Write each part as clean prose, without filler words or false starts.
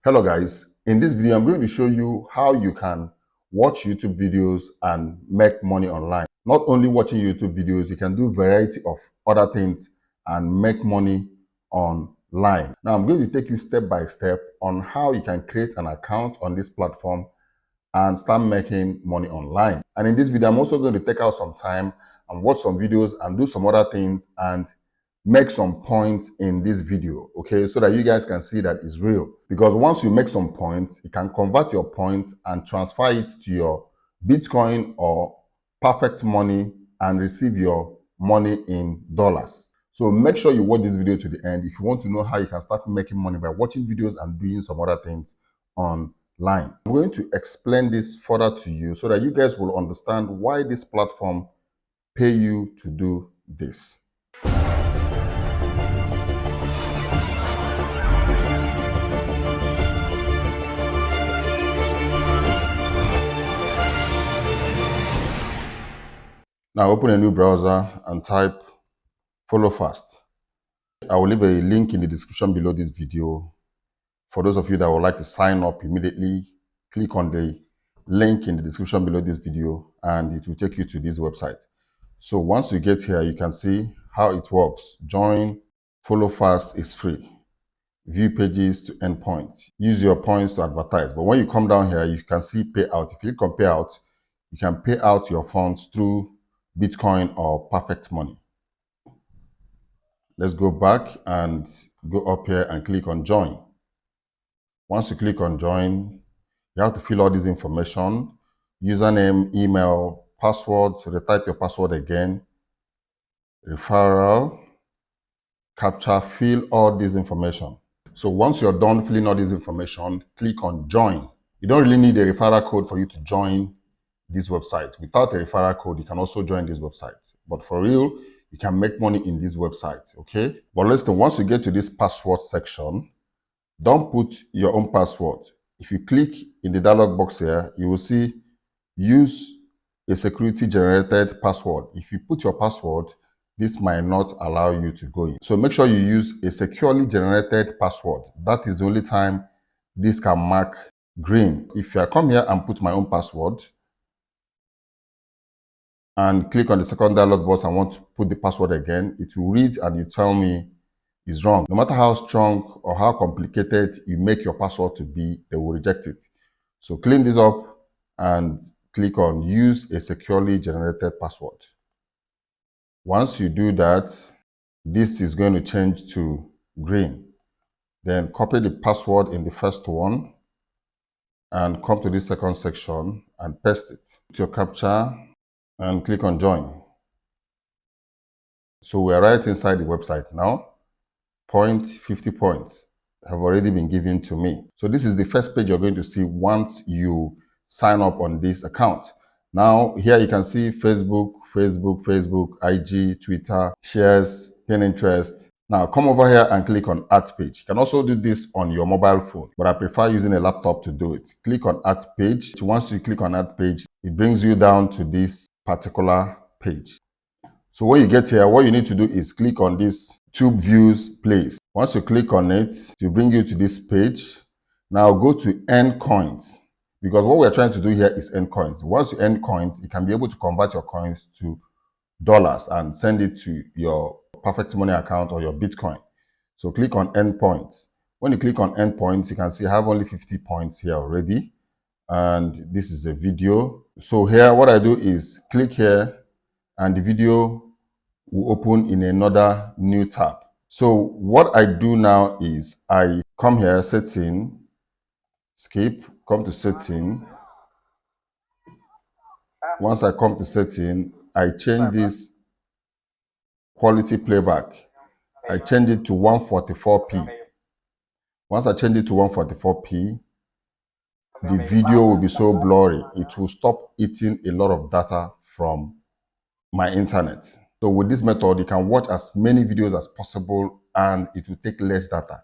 Hello guys, in this video I'm going to show you how you can watch YouTube videos and make money online. Not only watching YouTube videos, you can do a variety of other things and make money online. Now I'm going to take you step by step on how you can create an account on this platform and start making money online. And in this video I'm also going to take out some time and watch some videos and do some other things and make some points in this video, okay, so that you guys can see that it's real. Because once you make some points, you can convert your points and transfer it to your Bitcoin or perfect money and receive your money in dollars. So make sure you watch this video to the end if you want to know how you can start making money by watching videos and doing some other things online. I'm going to explain this further to you so that you guys will understand why this platform pay you to do this. Now open a new browser and type follow fast. I will leave a link in the description below this video. For those of you that would like to sign up immediately, click on the link in the description below this video and it will take you to this website. So once you get here, you can see how it works. Join, follow fast is free. View pages to earn points. Use your points to advertise. But when you come down here, you can see payout. If you click on payout, you can pay out your funds through Bitcoin or perfect money. Let's go back and go up here and click on join. Once you click on join, you have to fill all this information: username, email, password. So retype your password again, referral, captcha. Fill all this information. So once you're done filling all this information, click on join. You don't really need a referral code for you to join this website. Without a referral code, you can also join this website. But for real, you can make money in this website, okay? But listen, once you get to this password section, don't put your own password. If you click in the dialog box here, you will see use a security generated password. If you put your password, this might not allow you to go in. So make sure you use a securely generated password. That is the only time this can mark green. If I come here and put my own password and click on the second dialog box and want to put the password again, it will read and you tell me it's wrong. No matter how strong or how complicated you make your password to be, they will reject it. So clean this up and click on use a securely generated password. Once you do that, this is going to change to green. Then copy the password in the first one and come to this second section and paste it. Put your captcha and click on join. So we are right inside the website now. 50 points have already been given to me. So this is the first page you're going to see once you sign up on this account. Now here you can see Facebook, IG, Twitter, shares, Pinterest. Now come over here and click on add page. You can also do this on your mobile phone, but I prefer using a laptop to do it. Click on add page. Once you click on add page, it brings you down to this particular page. So when you get here, what you need to do is click on this tube views place. Once you click on it, it will bring you to this page. Now go to earn coins, because what we're trying to do here is earn coins. Once you earn coins, you can be able to convert your coins to dollars and send it to your perfect money account or your Bitcoin. So click on earn points. When you click on earn points, you can see I have only 50 points here already. And this is a video. So here, what I do is click here and the video will open in another new tab. So what I do now is I come here, setting, skip, come to setting. Once I come to setting, I change this quality playback. I change it to 144p. Once I change it to 144p, the video will be so blurry. It will stop eating a lot of data from my internet. So with this method, you can watch as many videos as possible and it will take less data.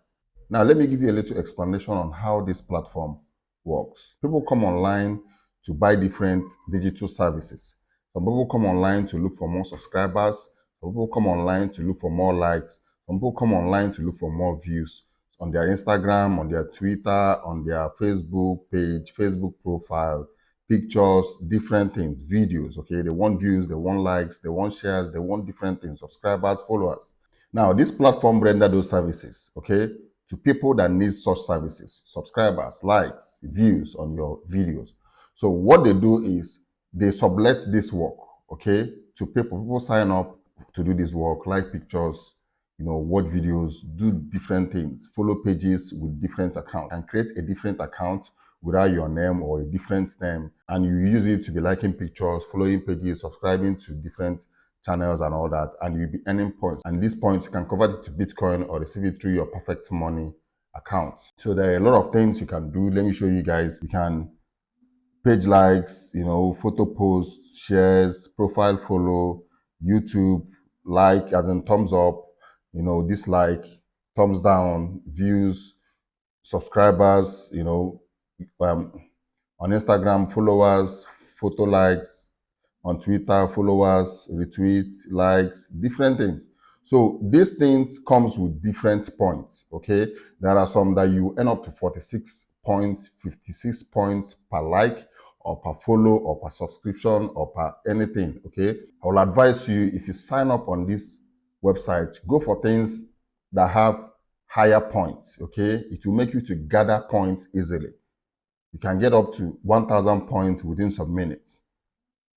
Now, let me give you a little explanation on how this platform works. People come online to buy different digital services. Some people come online to look for more subscribers. Some people come online to look for more likes. Some people come online to look for more views. on their Instagram, on their Twitter, on their Facebook page, Facebook profile, pictures, different things, videos, okay? They want views, they want likes, they want shares, they want different things, subscribers, followers. Now, this platform render those services, okay, to people that need such services, subscribers, likes, views on your videos. So what they do is they sublet this work, okay, to people. People sign up to do this work, like pictures, watch videos, do different things, follow pages with different accounts, and create a different account without your name or a different name, and you use it to be liking pictures, following pages, subscribing to different channels and all that, and you'll be earning points. And these points you can convert it to Bitcoin or receive it through your Perfect Money account. So there are a lot of things you can do. Let me show you guys. You can page likes, photo posts, shares, profile follow, YouTube, like as in thumbs up, dislike, thumbs down, views, subscribers, um, on Instagram, followers, photo likes, on Twitter, followers, retweets, likes, different things. So these things comes with different points, okay? There are some that you end up to 46 points, 56 points per like, or per follow, or per subscription, or per anything, okay? I will advise you, if you sign up on this website, go for things that have higher points, okay? It will make you to gather points easily. You can get up to 1,000 points within some minutes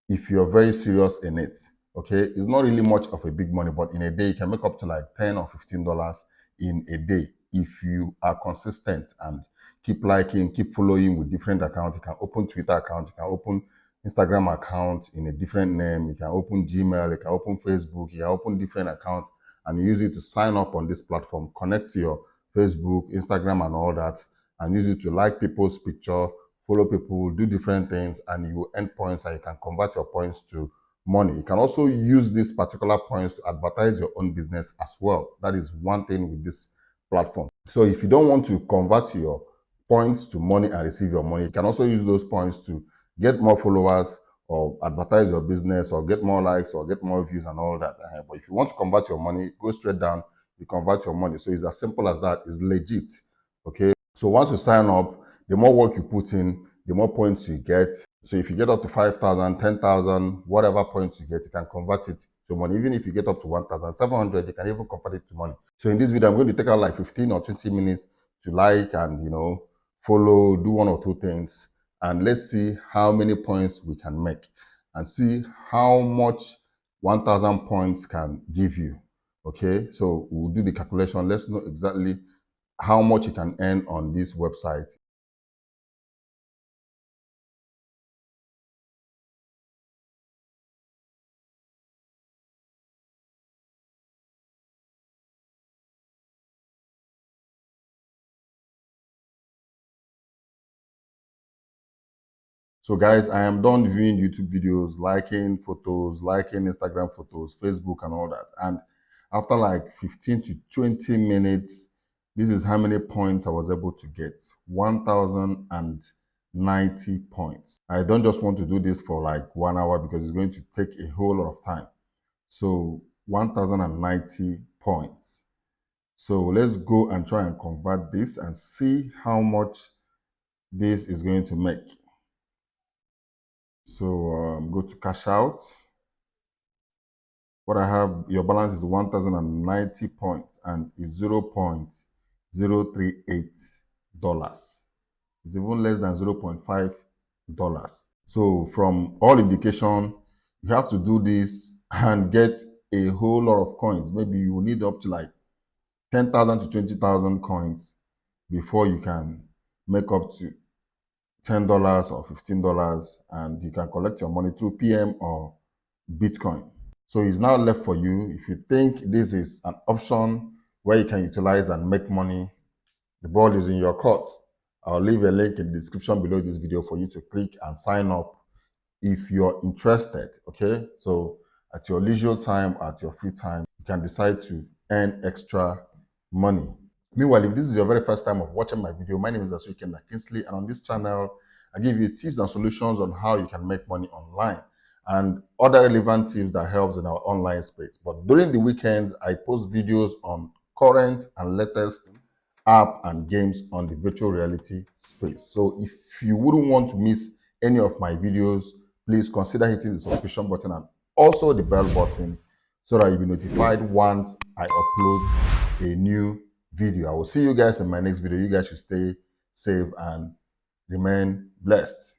if you're very serious in it. Okay, it's not really much of a big money, but in a day you can make up to like $10 or $15 in a day if you are consistent and keep liking, keep following with different accounts. You can open Twitter accounts, you can open Instagram account in a different name, you can open Gmail, you can open Facebook, you can open different accounts and use it to sign up on this platform, connect to your Facebook, Instagram and all that, and use it to like people's picture, follow people, do different things, and you will earn points and you can convert your points to money. You can also use these particular points to advertise your own business as well. That is one thing with this platform. So if you don't want to convert your points to money and receive your money, you can also use those points to get more followers or advertise your business or get more likes or get more views and all that. But if you want to convert your money, go straight down, you convert your money. So it's as simple as that. It's legit. Okay. So once you sign up, the more work you put in, the more points you get. So if you get up to 5,000, 10,000, whatever points you get, you can convert it to money. Even if you get up to 1,700, you can even convert it to money. So in this video, I'm going to take out like 15 or 20 minutes to like and, follow, do one or two things. And let's see how many points we can make and see how much 1,000 points can give you. Okay, so we'll do the calculation. Let's know exactly how much you can earn on this website. So guys, I am done viewing YouTube videos, liking photos, liking Instagram photos, Facebook and all that. And after like 15 to 20 minutes, this is how many points I was able to get. 1,090 points. I don't just want to do this for like 1 hour because it's going to take a whole lot of time. So 1,090 points. So let's go and try and convert this and see how much this is going to make. So go to cash out. What I have, your balance is 1,090 points and is $0.038. It's even less than $0.5. So from all indication, you have to do this and get a whole lot of coins. Maybe you will need up to like 10,000 to 20,000 coins before you can make up to $10 or $15 and you can collect your money through PM or Bitcoin. So it's now left for you. If you think this is an option where you can utilize and make money, the ball is in your court. I'll leave a link in the description below this video for you to click and sign up if you're interested. Okay, so at your leisure time, at your free time, you can decide to earn extra money. Meanwhile, if this is your very first time of watching my video, my name is Asuike Kingsley, and on this channel, I give you tips and solutions on how you can make money online and other relevant tips that helps in our online space. But during the weekends, I post videos on current and latest app and games on the virtual reality space. So if you wouldn't want to miss any of my videos, please consider hitting the subscription button and also the bell button so that you'll be notified once I upload a new video. I will see you guys in my next video. You guys should stay safe and remain blessed.